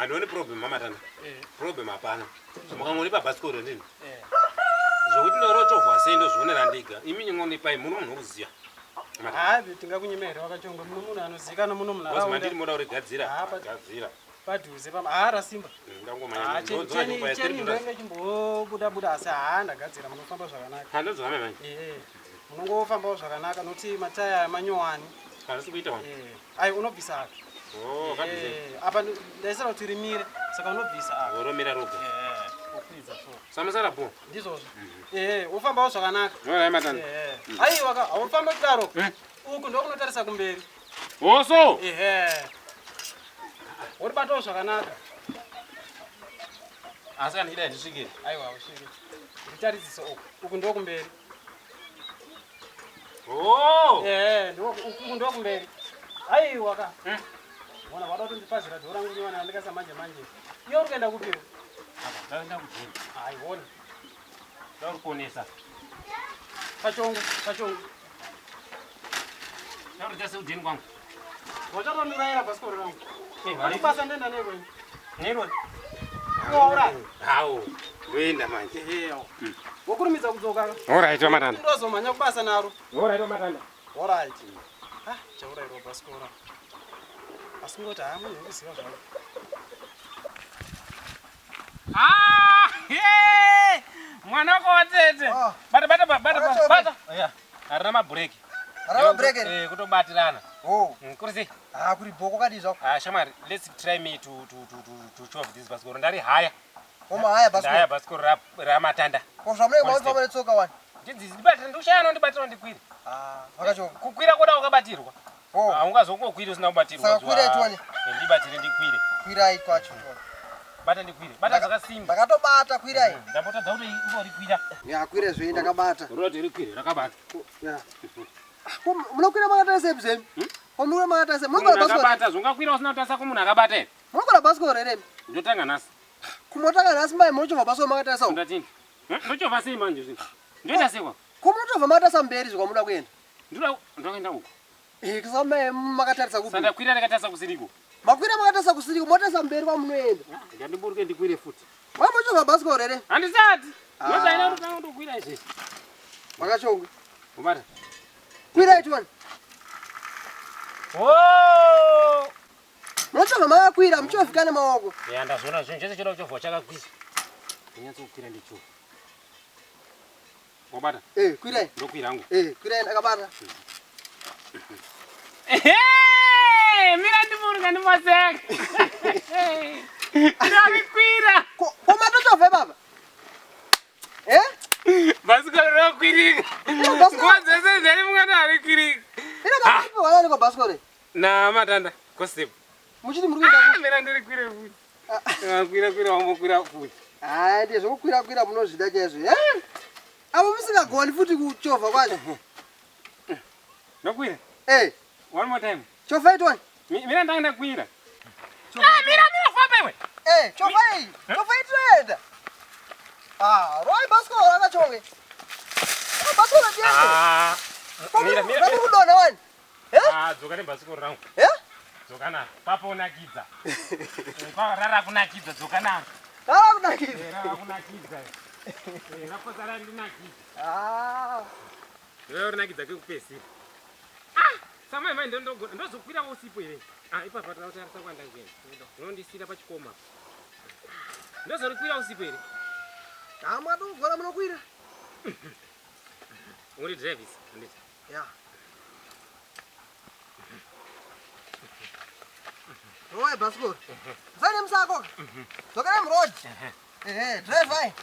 Handone problem mama tana. Problem hapana. Mukamuri pabhasikoro ndini. Zvokuti ndorochovha sei ndozvionera ndega. Imi nyingoni pai muno munhu kuziya. Habi tingakunyemera wakachonga muno munhu anozikana muno munharaunda. Wazima ndiri moda urigadzira. Gadzira. Padhuze pama simba. Ndangomanya. Cheni ndenge chimbobuda asi ndagadzira munofamba zvakanaka. Handozvame manje. Munongofambawo zvakanaka noti mataya manyowani. Kana sikuita wani. Ai unobvisa apa. Kabisa. Apa ndaisara kuti rimire saka unobvisa apa. Uromira roga. Ukwiza so. Samusara bo. Ndizozvo. Ufambawo zvakanaka. Ora matana. Ai waka aufamba kudaro. Uku ndokunotarisa kumberi. Oso. Uri batawo zvakanaka. Asi kana ida ndisvikire. Aiwa usvike. Nditaridzise uku ndokumberi. Uku ndokumberi. Ai waka. Wana wada kundipazira dhora rangu niwana andikasa manje. Iyo uri kuenda kupi? Apa ndaenda kudini. Ai wona. Ndauri kuonesa. Pachongo. Ndauri tase udini kwangu. Wachatoniraira bhasikoro rangu. Varipasa ndenda newe. Nero. Ora. Hawo. Wenda manje. Wokurumidza kudzoka. Alright wamatanda. Ndozomanya kubasa naro. Alright wamatanda. Alright. Chaurairo bhasikoro. Asingoti munhu wekuziva zvako. Mwana wakotete. Bata. Arina mabreak. Arama break ere. Kutobatirana. Kuri sei? Kuri bhoko kadi zvako. Shamari, let's try me to chove this baskoro. Ndari haya. Koma haya baskoro. Haya baskoro ramatanda. Ko zvamune mwaifamba netsoka wani. Ndibatira ndoshayana ndibatira ndikwira. Wakachoka. Kukwira koda wakabatirwa. Haungazongokwira usina kubatirwa. Saka kwira itwani. Ndibatire ndikwire. Kwirai kwacho. Bata ndikwire. Bata zvakasimba. Ndakatobata kwirai. Ndapotadza kuti ingori kwira. Ya kwira zvei ndakabata. Roti rikwire rakabata. Ya. Munokwira makataisa bzemi. Komura makataisa. Munogara baskoro. Rakabata zvongakwira usina kutasa kumunhu akabata ere. Munogara baskoro ere. Ndotanga nhasi. Kumotanga nhasi mai munochovha baskoro makataisa. Ndatini. Ndochovha sei manje zvino? Ndoita sewa. Kumutova makataisa mberi zvamuda kuenda. Ndoenda uko. Kusama makatarisa kupi. Sanda kwira rakatarisa kusiriko. Makwira makatarisa kusiriko motarisa mberi kwamunoenda. Ndamburuke ndikwire futi. Wamochovha baskoro ere. Handisati. Ndozaina kuti ndokwira izvi. Wakachonga. Ubata. Kwira itwani. Munochovha makakwira muchovhika nemaoko. Ndazviona zvinhu chese choda kuchovha chakakwira. Ndanyatso kukwira ndicho. Wabata? Kwirai. Ndokwira hangu. Kwirai ndakabata. Mira ndimuruka ndimaseka. Ndakwira. Koma ndochovha baba. Basikoro rokwirika. Nguva dzese dzari mwana arikwirika. Ina kapi wala niko baskoro. Na matanda gossip. Muchiti muri kuenda. Mira ndirikwire futi. Kwira wamokwira futi. Ndiye zvokukwira munozvida chaizvo. Avo musingagoni futi kuchovha kwacho. Ndokwira? One more time. Chovha itwani. Mira ndakwira. Mira famba iwe. Chovha itoenda. Roi baskoro rakachonge. Baskoro ndiende. Mira. Kudona wani. Dzoka nebhasikoro rangu. Dzoka na paponakidza. Rara kunakidza dzoka na. Rara kunakidza. Rara kunakidza. Raposa randinakidza. Wewe unakidza kekupesira. Samai ndozokwira usipo ere. Ipapa tatarisa kwanda kuenda. Unondisira pachikoma. Ndozorikwira usipo ere. Mwadogora munokwira. Uri Travis, nditi. Ya. Roi baskoro. Zane msako. Zokana mroji. Drive vai.